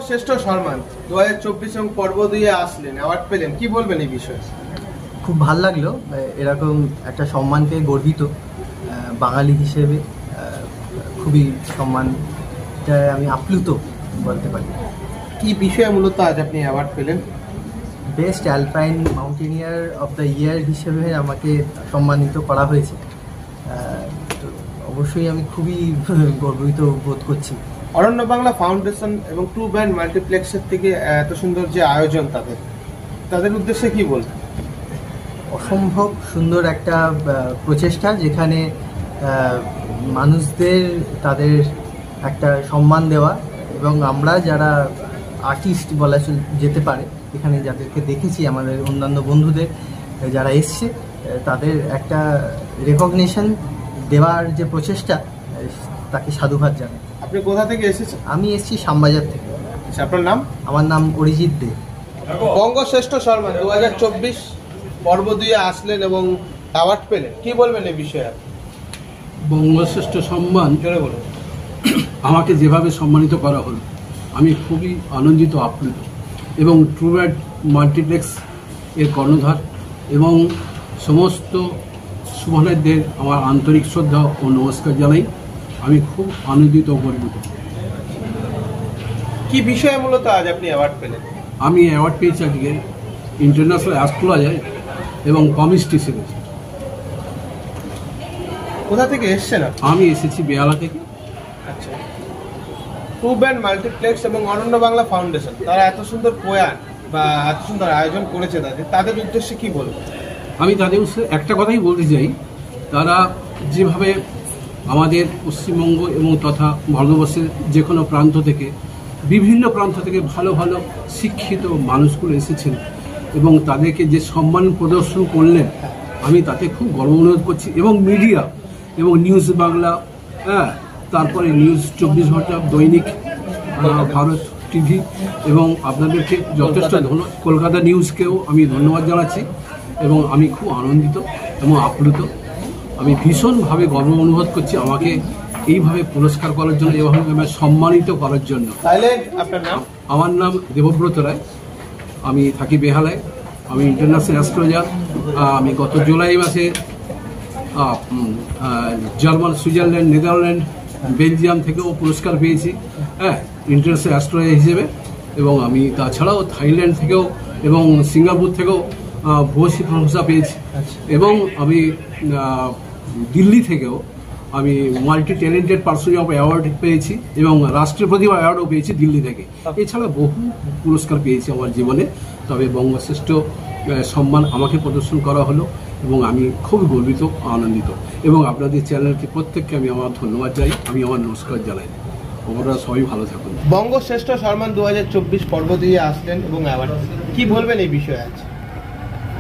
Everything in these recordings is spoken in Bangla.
বঙ্গশ্রেষ্ঠ সম্মান 2024 এবং পর্ব 2 আসলেন, অ্যাওয়ার্ড পেলেন, কি বলবেন এই বিষয়ে? খুব ভালো লাগলো, এরকম একটা সম্মান পেয়ে গর্বিত বাঙালি হিসেবে। খুবই সম্মানটা আমি আপ্লুত বলতে পারি। কি বিষয়ে মূলত আজ আপনি অ্যাওয়ার্ড পেলেন? Best alpine mountaineer of the year হিসেবে আমাকে সম্মানিত করা হয়েছে। তো অবশ্যই আমি খুবই গর্বিত বোধ করছি। অরণ্য বাংলা ফাউন্ডেশন এবং টু ব্যান্ড মাল্টিপ্লেক্সের থেকে এত সুন্দর যে আয়োজন, তাদের উদ্দেশ্যে কি বলবেন? অসম্ভব সুন্দর একটা প্রচেষ্টা, যেখানে মানুষদের তাদের একটা সম্মান দেওয়া, এবং আমরা যারা আর্টিস্ট বলা যেতে পারে, এখানে যাদেরকে দেখেছি আমাদের অন্যান্য বন্ধুদের যারা এসছে, তাদের একটা রেকগনিশন দেওয়ার যে প্রচেষ্টা, তাকে সাধুবাদ জানাই। আপনি কোথা থেকে এসেছেন? আমি এসেছি শ্যামবাজার থেকে। আপনার নাম? আমার নাম অরিজিৎ দে। বঙ্গশ্রেষ্ঠ সম্মান 2024 পর্ব 2 আসলেন এবং অ্যাওয়ার্ড পেলেন, কি বলবেন এই বিষয়ে? বঙ্গশ্রেষ্ঠ সম্মান জোরে বলুন। আমাকে যেভাবে সম্মানিত করা হলো, আমি খুবই আনন্দিত, আপ্লুত। এবং ট্রু ব্যান্ড মাল্টিপ্লেক্স এর কর্ণধার এবং সমস্ত শুভনাথদের আমার আন্তরিক শ্রদ্ধা ও নমস্কার জানাই। আমি খুব আনন্দিত ও গর্বিত। কি বিষয়ে মূলত আজ আপনি অ্যাওয়ার্ড পেলেন? আমি অ্যাওয়ার্ড পেয়েছি আজকে ইন্টারন্যাশনাল অ্যাস্ট্রোলজার এবং কমিস্ট্রি সিরিজ। কোথা থেকে এসছেন? আমি এসেছি বেহালা থেকে। আচ্ছা, টু ব্যান্ড মাল্টিপ্লেক্স এবং অরণ্য বাংলা ফাউন্ডেশন, তারা এত সুন্দর প্রয়াণ বা এত সুন্দর আয়োজন করেছে, তাদের উদ্দেশ্যে কি বলবো? আমি তাদের একটা কথাই বলতে চাই, তারা যেভাবে আমাদের পশ্চিমবঙ্গ এবং তথা ভারতবর্ষের যে কোনো প্রান্ত থেকে, বিভিন্ন প্রান্ত থেকে ভালো ভালো শিক্ষিত মানুষগুলো এসেছেন এবং তাদেরকে যে সম্মান প্রদর্শন করলেন, আমি তাতে খুব গর্ব অনুভব করছি। এবং মিডিয়া এবং নিউজ বাংলা, তারপরে নিউজ 24 ঘন্টা, দৈনিক ভারত টিভি এবং আপনাদেরকে যথেষ্ট ধন্যবাদ, কলকাতা নিউজকেও আমি ধন্যবাদ জানাচ্ছি। এবং আমি খুব আনন্দিত এবং আপ্লুত। আমি ভীষণভাবে গর্ব অনুভব করছি আমাকে এইভাবে পুরস্কার করার জন্য, এইভাবে আমায় সম্মানিত করার জন্য। আপনার নাম? আমার নাম দেবব্রত রায়, আমি থাকি বেহালায়। আমি ইন্টারন্যাশনাল অ্যাস্ট্রোলজার। আমি গত জুলাই মাসে জার্মান, সুইজারল্যান্ড, নেদারল্যান্ড, বেলজিয়াম থেকেও পুরস্কার পেয়েছি, ইন্টারন্যাশনাল অ্যাস্ট্রোলজার হিসেবে। এবং আমি তাছাড়াও থাইল্যান্ড থেকেও এবং সিঙ্গাপুর থেকেও ভূয়সী প্রশংসা পেয়েছি। এবং আমি দিল্লি থেকেও আমি multi talented person of award পেয়েছি এবং রাষ্ট্রীয় প্রতিভা অ্যাওয়ার্ডও পেয়েছি দিল্লি থেকে। এছাড়া বহু পুরস্কার পেয়েছি আমার জীবনে। তবে বঙ্গশ্রেষ্ঠ সম্মান আমাকে প্রদর্শন করা হলো এবং আমি খুব গর্বিত, আনন্দিত। এবং আপনাদের চ্যানেলকে প্রত্যেককে আমি আমার ধন্যবাদ জানাই, আমি আমার নমস্কার জানাই। ওরা সবাই ভালো থাকুন। বঙ্গশ্রেষ্ঠ সম্মান 2024 পর্ব 2 আসলেন এবং অ্যাওয়ার্ড, কি বলবেন এই বিষয়ে আজ?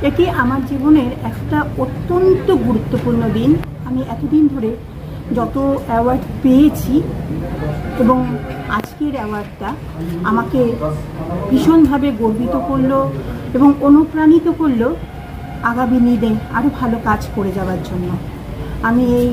এটি আমার জীবনের একটা অত্যন্ত গুরুত্বপূর্ণ দিন। আমি এতদিন ধরে যত অ্যাওয়ার্ড পেয়েছি এবং আজকের অ্যাওয়ার্ডটা আমাকে ভীষণভাবে গর্বিত করলো এবং অনুপ্রাণিত করলো আগামী দিনে আরও ভালো কাজ করে যাওয়ার জন্য। আমি এই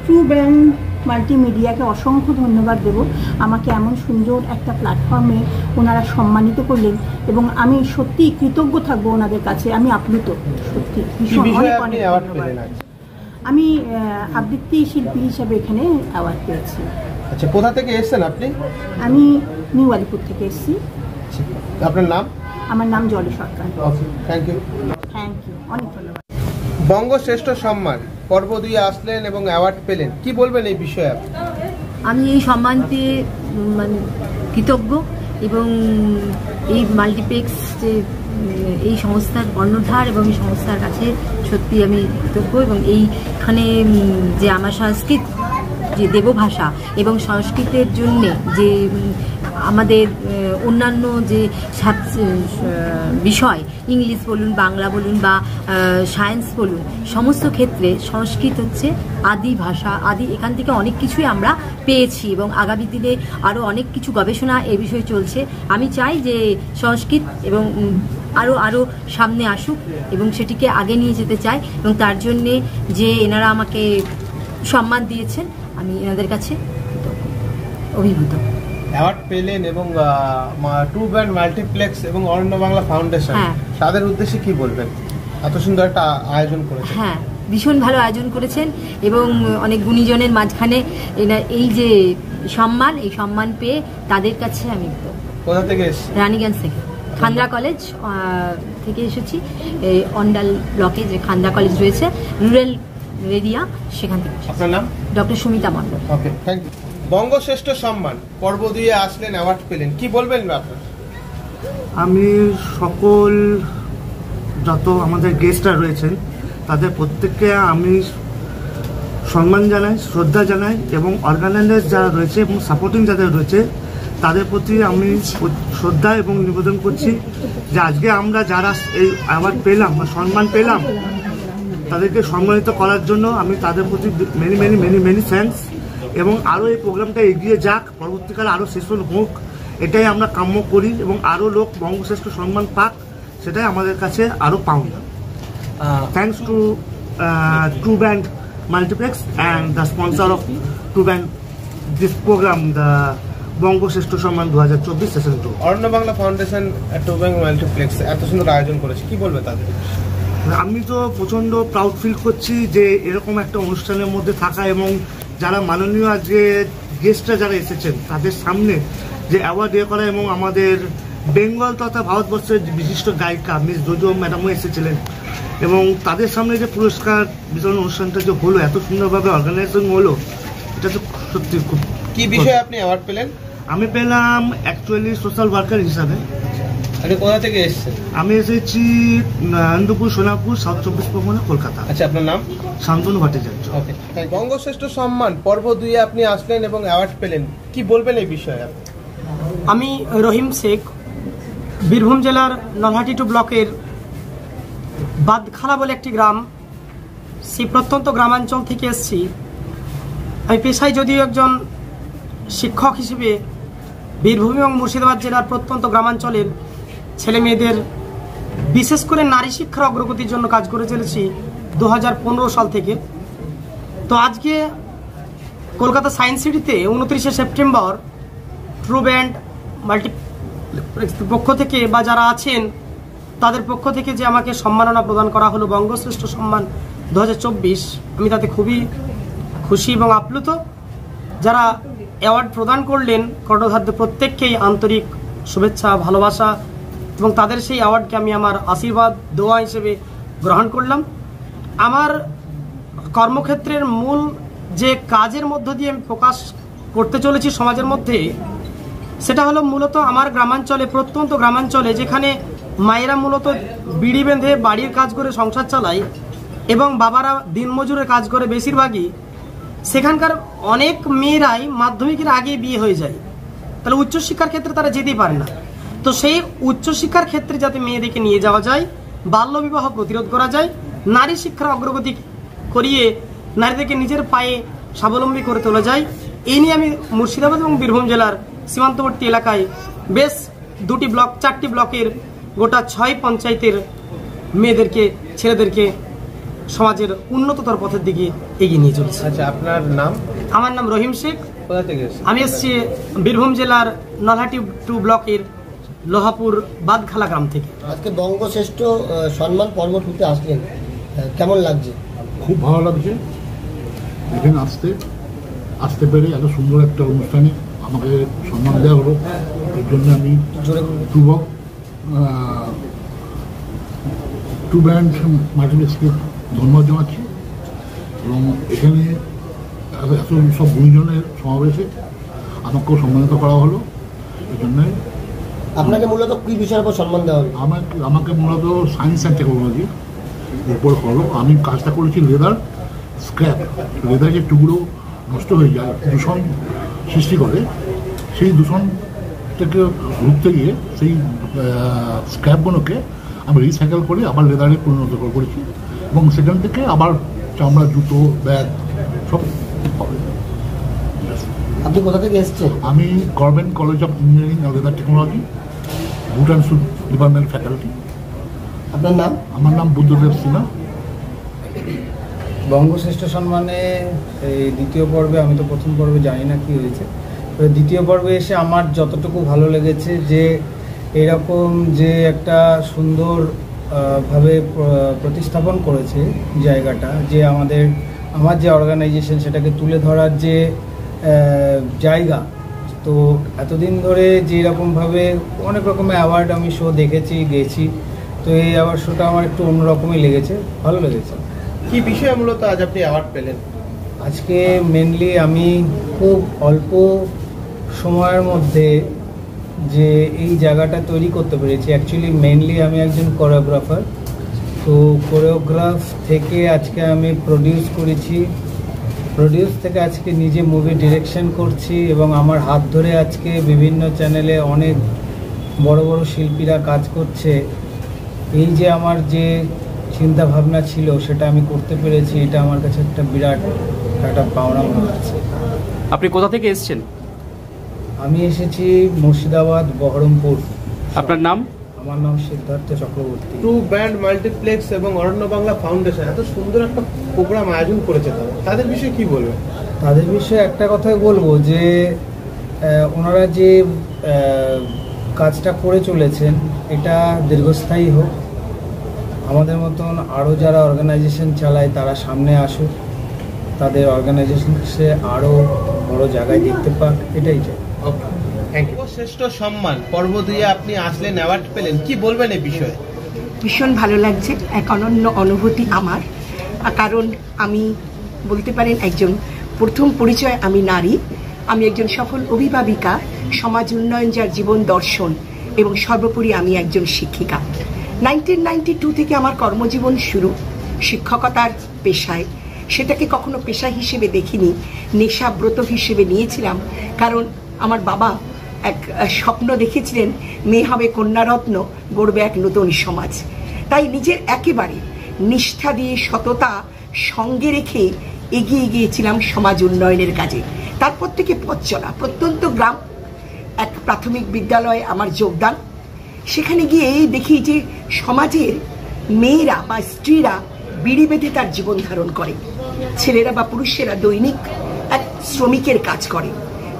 ট্রু ব্যান্ড মাল্টিমিডিয়াকে অসংখ্য ধন্যবাদ দেব। আমাকে এমন সুন্দর একটা প্ল্যাটফর্মে ওনারা সম্মানিত করলেন এবং আমি সত্যিই কৃতজ্ঞ থাকবো ওনাদের কাছে। আমি আপ্লুত, সত্যি ভীষণ অনেক অনেক ধন্যবাদ। আমি আবৃত্তি শিল্পী হিসাবে এখানে অ্যাওয়ার্ড পেয়েছি। আচ্ছা, কোথা থেকে এসেছেন আপনি? আমি নিউ আলিপুর থেকে এসেছি। আপনার নাম? আমার নাম জলি সরকার। Thank you. অনেক ধন্যবাদ। বঙ্গশ্রেষ্ঠ সম্মান পর্ব 2 আসলেন এবং অ্যাওয়ার্ড পেলেন, কি বলবেন এই বিষয়ে? আমি এই সম্মান পেয়ে মানে কৃতজ্ঞ এবং এই মাল্টিপ্লেক্স যে এই সংস্থার কর্ণধার এবং এই সংস্থার কাছে সত্যি আমি কৃতজ্ঞ। এবং এইখানে যে আমার সংস্কৃত যে দেবভাষা এবং সংস্কৃতের জন্যে যে আমাদের অন্যান্য যে বিষয়, ইংলিশ বলুন, বাংলা বলুন বা সায়েন্স বলুন, সমস্ত ক্ষেত্রে সংস্কৃত হচ্ছে আদি ভাষা, আদি। এখান থেকে অনেক কিছুই আমরা পেয়েছি এবং আগামী দিনে আরও অনেক কিছু গবেষণা এ বিষয়ে চলছে। আমি চাই যে সংস্কৃত এবং আরও সামনে আসুক এবং সেটিকে আগে নিয়ে যেতে চাই। এবং তার জন্যে যে এনারা আমাকে সম্মান দিয়েছেন, আমি এনাদের কাছে অভিভূত। অ্যাওয়ার্ড পেলেন এবং টু ব্যান্ড মাল্টিপ্লেক্স এবং অরণ্য বাংলা ফাউন্ডেশন, হ্যাঁ। তাদের উদ্দেশ্যে কি বলবেন? এত সুন্দর একটা আয়োজন করেছেন। হ্যাঁ, ভীষণ ভালো আয়োজন করেছেন এবং অনেক গুণীজনের মাঝখানে এই যে সম্মান, এই সম্মান পেয়ে তাদের কাছে আমি কোথা থেকে এসেছেন? রানীগঞ্জ থেকে, খান্দ্রা কলেজ থেকে এসেছি। এই অন্ডাল ব্লকে যে খান্দ্রা কলেজ রয়েছে, রুরাল এরিয়া, সেখান থেকে। আপনার নাম? Doctor Sumita Mondal. Okay, thank you. Bangashreshtha Samman পর্ব 2 আসলেন, অ্যাওয়ার্ড পেলেন, কি বলবেন আপনার? আমি সকল যত আমাদের গেস্টরা রয়েছেন তাদের প্রত্যেককে আমি সম্মান জানাই, শ্রদ্ধা জানাই এবং অর্গানাইজার যারা রয়েছে এবং সাপোর্টিং যাদের রয়েছে তাদের প্রতি আমি শ্রদ্ধা এবং নিবেদন করছি যে আজকে আমরা যারা এই অ্যাওয়ার্ড পেলাম বা সম্মান পেলাম তাদেরকে সম্মানিত করার জন্য আমি তাদের প্রতি many many many many thanks. এবং আরও এই প্রোগ্রামটা এগিয়ে যাক, পরবর্তীকালে আরও সেশন হোক, এটাই আমরা কাম্য করি এবং আরও লোক বঙ্গশ্রেষ্ঠ সম্মান পাক, সেটাই আমাদের কাছে আরও পাওনা। Thanks to true band multiplex and the sponsor of true band this program, the Bangashreshtha Samman 2024 session 2। Aranya Bangla foundation to band multiplex এত সুন্দর আয়োজন করেছে, কি বলবে তাদের? আমি তো প্রচণ্ড প্রাউড ফিল করছি যে এরকম একটা অনুষ্ঠানের মধ্যে থাকা এবং যারা মাননীয় যে গেস্টরা যারা এসেছেন তাদের সামনে যে অ্যাওয়ার্ড ইয়ে করা এবং আমাদের বেঙ্গল তথা ভারতবর্ষের বিশিষ্ট গায়িকা মিস জোজো ম্যাডামও এসেছিলেন এবং তাদের সামনে যে পুরস্কার বিতরণ অনুষ্ঠানটা যে হলো, এত সুন্দরভাবে অর্গানাইজেশন হলো, এটা তো সত্যি খুব। কি বিষয়ে আপনি অ্যাওয়ার্ড পেলেন? আমি পেলাম অ্যাকচুয়ালি সোশ্যাল ওয়ার্কার হিসাবে। আপনি কোথা থেকে এসেছেন? আমি এসেছি আনন্দপুর, সোনাপুর, সাউথ 24 পরগনা, কলকাতা। আচ্ছা, আপনার নাম? শান্তনু ভট্টাচার্য। ওকে, বঙ্গশ্রেষ্ঠ সম্মান পর্ব 2 আপনি আসলেন এবং অ্যাওয়ার্ড পেলেন, কি বলবেন এই বিষয়ে? আমি রহিম শেখ, বীরভূম জেলার নলহাটি 2 ব্লকের বাদখালা বলে একটি গ্রাম, সেই প্রত্যন্ত গ্রামাঞ্চল থেকে এসেছি। আমি পেশায় যদিও একজন শিক্ষক হিসেবে বীরভূম এবং মুর্শিদাবাদ জেলার প্রত্যন্ত গ্রামাঞ্চলের ছেলে মেয়েদের বিশেষ করে নারী শিক্ষার অগ্রগতির জন্য কাজ করে চলেছি 2015 সাল থেকে। তো আজকে কলকাতা সায়েন্স সিটিতে 29শে সেপ্টেম্বর ট্রু ব্যান্ড মাল্টিপ্লেক্স পক্ষ থেকে বা যারা আছেন তাদের পক্ষ থেকে যে আমাকে সম্মাননা প্রদান করা হলো বঙ্গশ্রেষ্ঠ সম্মান 2024, আমি তাতে খুবই খুশি এবং আপ্লুত। যারা অ্যাওয়ার্ড প্রদান করলেন কর্ণধারদের প্রত্যেককেই আন্তরিক শুভেচ্ছা, ভালোবাসা এবং তাদের সেই অ্যাওয়ার্ডকে আমি আমার আশীর্বাদ দোয়া হিসেবে গ্রহণ করলাম। আমার কর্মক্ষেত্রের মূল যে কাজের মধ্য দিয়ে আমি প্রকাশ করতে চলেছি সমাজের মধ্যে, সেটা হলো মূলত আমার গ্রামাঞ্চলে, প্রত্যন্ত গ্রামাঞ্চলে যেখানে মায়েরা মূলত বিড়ি বেঁধে বাড়ির কাজ করে সংসার চালায় এবং বাবারা দিনমজুরের কাজ করে বেশিরভাগই, সেখানকার অনেক মেয়েরাই মাধ্যমিকের আগে বিয়ে হয়ে যায়, তাহলে উচ্চশিক্ষার ক্ষেত্রে তারা যেতেই পারে না। তো সেই উচ্চশিক্ষার ক্ষেত্রে যাতে মেয়েদেরকে নিয়ে যাওয়া যায়, বাল্যবিবাহ প্রতিরোধ করা যায়, নারী শিক্ষার অগ্রগতি করিয়ে নারীদেরকে নিজের পায়ে স্বাবলম্বী করে তোলা যায়, এই নিয়ে আমি মুর্শিদাবাদ এবং বীরভূম জেলার সীমান্তবর্তী এলাকায় বেশ 2টি ব্লক, 4টি ব্লকের গোটা 6 পঞ্চায়েতের মেয়েদেরকে, ছেলেদেরকে সমাজের উন্নততর পথের দিকে এগিয়ে নিয়ে চলেছে। আচ্ছা, আপনার নাম? আমার নাম রহিম শেখ। কোথা থেকে এসেছেন? আমি এসেছি বীরভূম জেলার নলহাটি 2 ব্লকের লোহাপুর বাদখালা গ্রাম থেকে। আজকে বঙ্গশ্রেষ্ঠ সম্মান পর্ব 2-তে আসলেন, কেমন লাগছে? খুব ভালো লাগছে এখানে আসতে পেরে। এত সুন্দর একটা অনুষ্ঠানে আমাকে সম্মান দেওয়া হলো, এর জন্য আমি টু ব্যান্ড মাল্টিপ্লেক্সকে ধন্যবাদ জানাচ্ছি এবং এখানে এত সব গুণীজনের সমাবেশে আমাকেও সম্মানিত করা হলো। এই জন্যে আপনাকে মূলত কী বিষয়ের উপর সম্মান দেওয়া হলো? আমাকে মূলত সায়েন্স অ্যান্ড টেকনোলজির উপর হলো। আমি কাজটা করেছি লেদার স্ক্র্যাপ, লেদার যে টুকরো নষ্ট হয়ে যায়, দূষণ সৃষ্টি করে, সেই দূষণ থেকে ঘুরতে গিয়ে সেই স্ক্র্যাপগুলোকে আমি রিসাইকেল করে আবার লেদারে পরিণত করেছি এবং সেখান থেকে আবার চামড়া, জুতো, ব্যাগ সব হবে। আপনি কোথা থেকে এসেছেন? আমি government college of engineering and leather technology, boot and shoe department faculty. আপনার নাম? আমার নাম বুদ্ধদেব সিনহা। বঙ্গশ্রেষ্ঠ সম্মানে এই দ্বিতীয় পর্বে, আমি তো প্রথম পর্বে জানি না কি হয়েছে, দ্বিতীয় পর্বে এসে আমার যতটুকু ভালো লেগেছে যে এরকম যে একটা সুন্দর ভাবে প্রতিস্থাপন করেছে জায়গাটা, যে আমার যে অর্গানাইজেশন সেটাকে তুলে ধরার যে জায়গা। তো এতদিন ধরে যে এরকমভাবে অনেক রকমের অ্যাওয়ার্ড আমি শো দেখেছি, গেছি, তো এই অ্যাওয়ার্ড শোটা আমার একটু অন্যরকমই লেগেছে, ভালো লেগেছে। কি বিষয়ে মূলত আজ আপনি অ্যাওয়ার্ড পেলেন? আজকে মেনলি আমি খুব অল্প সময়ের মধ্যে যে এই জায়গাটা তৈরি করতে পেরেছি। অ্যাকচুয়ালি মেনলি আমি একজন কোরিওগ্রাফার, তো কোরিওগ্রাফ থেকে আজকে আমি প্রডিউস করেছি, প্রডিউস থেকে আজকে নিজে মুভি ডিরেকশন করছি, এবং আমার হাত ধরে আজকে বিভিন্ন চ্যানেলে অনেক বড় বড় শিল্পীরা কাজ করছে। এই যে আমার যে চিন্তা ভাবনা ছিল সেটা আমি করতে পেরেছি, এটা আমার কাছে একটা বিরাট একটা পাওনা মনে হচ্ছে। আপনি কোথা থেকে এসেছেন? আমি এসেছি মুর্শিদাবাদ, বহরমপুর। আপনার নাম? আমার নাম Siddhartha Chakraborty. True band multiplex এবং অরণ্য বাংলা ফাউন্ডেশন এত সুন্দর একটা প্রোগ্রাম আয়োজন করেছে, তাদের বিষয়ে কি বলবেন? তাদের বিষয়ে একটা কথাই বলবো যে ওনারা যে কাজটা করে চলেছেন এটা দীর্ঘস্থায়ী হোক, আমাদের মতন আরও যারা অর্গানাইজেশন চালায় তারা সামনে আসুক, তাদের অর্গানাইজেশন সে আরও বড় জায়গায় দেখতে পাক, এটাই চাই। Thank you. শ্রেষ্ঠ সম্মান পর্ব দিয়ে আপনি আসলেন, অ্যাওয়ার্ড পেলেন, কি বলবেন এই বিষয়ে? ভীষণ ভালো লাগছে, এক অনন্য অনুভূতি আমার, কারণ আমি বলতে পারেন একজন প্রথম পরিচয় আমি নারী, আমি একজন সফল অভিভাবিকা, সমাজ উন্নয়ন যার জীবন দর্শন, এবং সর্বোপরি আমি একজন শিক্ষিকা। 1992 থেকে আমার কর্মজীবন শুরু শিক্ষকতার পেশায়। সেটাকে কখনো পেশা হিসেবে দেখিনি, নেশাব্রত হিসেবে নিয়েছিলাম, কারণ আমার বাবা এক স্বপ্ন দেখেছিলেন মেয়ে হবে কন্যারত্ন, গড়বে এক নতুন সমাজ। তাই নিজের একেবারে নিষ্ঠা দিয়ে সততা সঙ্গে রেখে এগিয়ে গিয়েছিলাম সমাজ উন্নয়নের কাজে। তারপর থেকে পথ চলা, প্রত্যন্ত গ্রাম, এক প্রাথমিক বিদ্যালয়ে আমার যোগদান। সেখানে গিয়ে দেখি যে সমাজের মেয়েরা বা স্ত্রীরা বিড়ি বেঁধে তার জীবন ধারণ করে, ছেলেরা বা পুরুষেরা দৈনিক এক শ্রমিকের কাজ করে,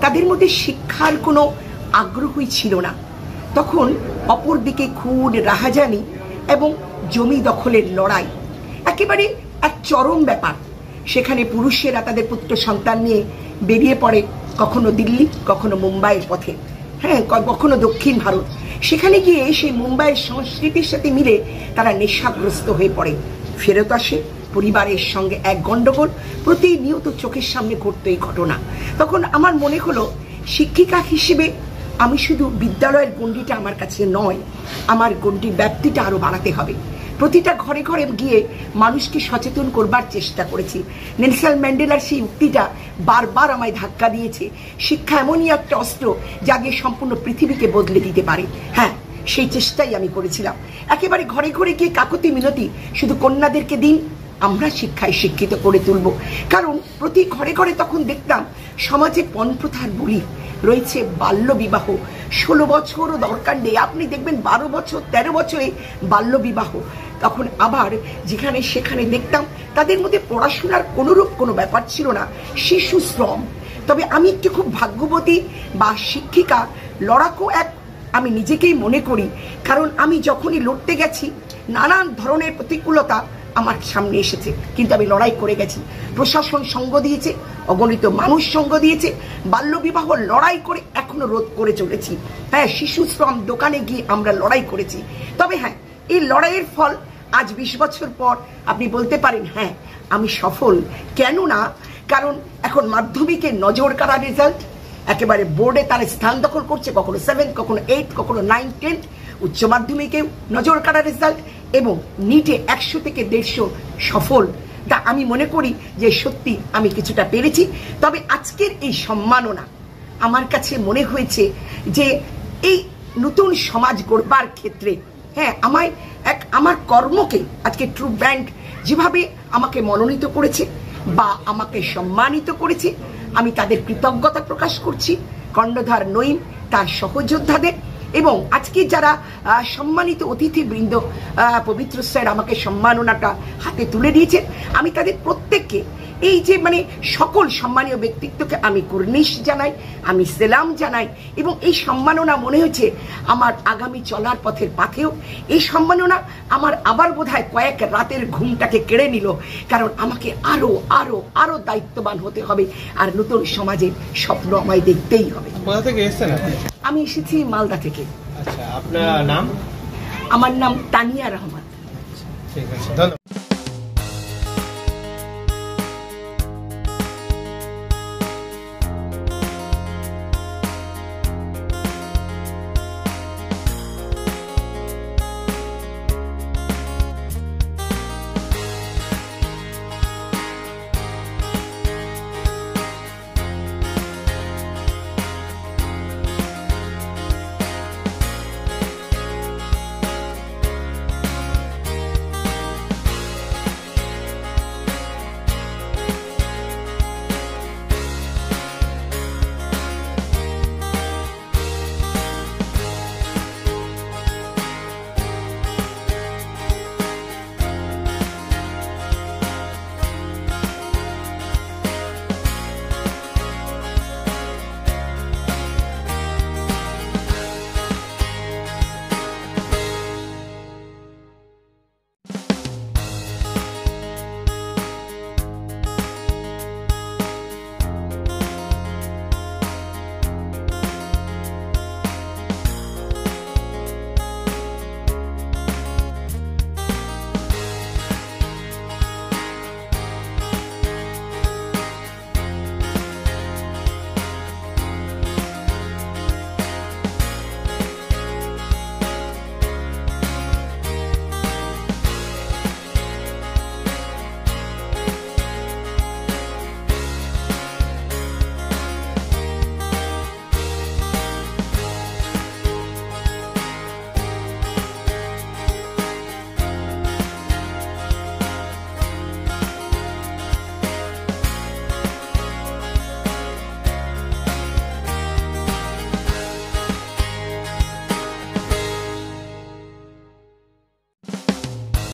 তাদের মধ্যে শিক্ষার কোনো আগ্রহই ছিল না। তখন অপরদিকে খুন, রাহাজানি এবং জমি দখলের লড়াই একেবারে এক চরম ব্যাপার। সেখানে পুরুষেরা তাদের পুত্র সন্তান নিয়ে বেরিয়ে পড়ে, কখনো দিল্লি, কখনো মুম্বাইয়ের পথে, হ্যাঁ, কখনো দক্ষিণ ভারত। সেখানে গিয়ে সেই মুম্বাইয়ের সংস্কৃতির সাথে মিলে তারা নেশাগ্রস্ত হয়ে পড়ে, ফেরত আসে, পরিবারের সঙ্গে এক গন্ডগোল প্রতিনিয়ত চোখের সামনে ঘটতো এই ঘটনা। তখন আমার মনে হলো শিক্ষিকা হিসেবে আমি শুধু বিদ্যালয়ের গণ্ডিটা আমার কাছে নয়, আমার গণ্ডি ব্যাপ্তিটা আরো বাড়াতে হবে। প্রতিটা ঘরে ঘরে গিয়ে মানুষকে সচেতন করবার চেষ্টা করেছি। নেলসন ম্যান্ডেলার সেই উক্তিটা বারবার আমায় ধাক্কা দিয়েছে, শিক্ষা এমনই একটা অস্ত্র যা দিয়ে সম্পূর্ণ পৃথিবীকে বদলে দিতে পারে। হ্যাঁ, সেই চেষ্টাই আমি করেছিলাম। একেবারে ঘরে ঘরে গিয়ে কাকুতি মিনতি, শুধু কন্যাদেরকে দিন, আমরা শিক্ষায় শিক্ষিত করে তুলব। কারণ প্রতি ঘরে ঘরে তখন দেখতাম সমাজে পণপ্রথার বলি রয়েছে, বাল্য বিবাহ। 16 বছরও দরকার নেই, আপনি দেখবেন 12 বছর 13 বছরে বাল্য বিবাহ। তখন আবার যেখানে সেখানে দেখতাম তাদের মধ্যে পড়াশোনার কোনোরূপ কোনো ব্যাপার ছিল না, শিশু শ্রম। তবে আমি একটু খুব ভাগ্যবতী বা শিক্ষিকা, লড়াকু এক আমি নিজেকেই মনে করি, কারণ আমি যখনই লড়তে গেছি নানান ধরনের প্রতিকূলতা আমার সামনে এসেছে, কিন্তু আমি লড়াই করে গেছি। প্রশাসন সঙ্গ দিয়েছে, অগণিত মানুষ সঙ্গ দিয়েছে, বাল্যবিবাহ লড়াই করে এখনো রোধ করে চলেছি। হ্যাঁ, শিশু শ্রম দোকানে গিয়ে আমরা লড়াই করেছি। তবে হ্যাঁ, এই লড়াইয়ের ফল আজ 20 বছর পর আপনি বলতে পারেন হ্যাঁ আমি সফল। কেন না, কারণ এখন মাধ্যমিকের নজর কাড়া রেজাল্ট, একেবারে বোর্ডে তারা স্থান দখল করছে, কখনো 7, কখনো 8, কখনো 9, 10, উচ্চ মাধ্যমিকেও নজর কাড়া রেজাল্ট, এবং নিটে 100 থেকে 150 সফল। তা আমি মনে করি যে সত্যি আমি কিছুটা পেরেছি। তবে আজকের এই সম্মাননা আমার কাছে মনে হয়েছে যে এই নতুন সমাজ গড়বার ক্ষেত্রে, হ্যাঁ, আমার কর্মকে আজকে ট্রু ব্যান্ড যেভাবে আমাকে মনোনীত করেছে বা আমাকে সম্মানিত করেছে, আমি তাদের কৃতজ্ঞতা প্রকাশ করছি। কর্ণধার নঈম, তার সহযোদ্ধাদের, এবং আজকে যারা সম্মানিত অতিথিবৃন্দ, পবিত্র স্যার আমাকে সম্মাননাটা হাতে তুলে দিয়েছেন, আমি তাদের প্রত্যেককে এই যে মানে সকল সম্মানীয় ব্যক্তিত্বকে আমি কুর্নিশ জানাই, আমি সেলাম জানাই, এবং এই সম্মাননা মনে হচ্ছে আমার আগামী চলার পথের পাথেও এই সম্মাননা আমার আবার বোধহয় কয়েক রাতের ঘুমটাকে কেড়ে নিল, কারণ আমাকে আরো আরো আরো দায়িত্ববান হতে হবে, আর নতুন সমাজের স্বপ্ন আমায় দেখতেই হবে। কোথা থেকে এসেছেন আপনি? আমি এসেছি মালদা থেকে। আচ্ছা, আপনার নাম? আমার নাম তানিয়া রহমান। ঠিক আছে, ধন্যবাদ।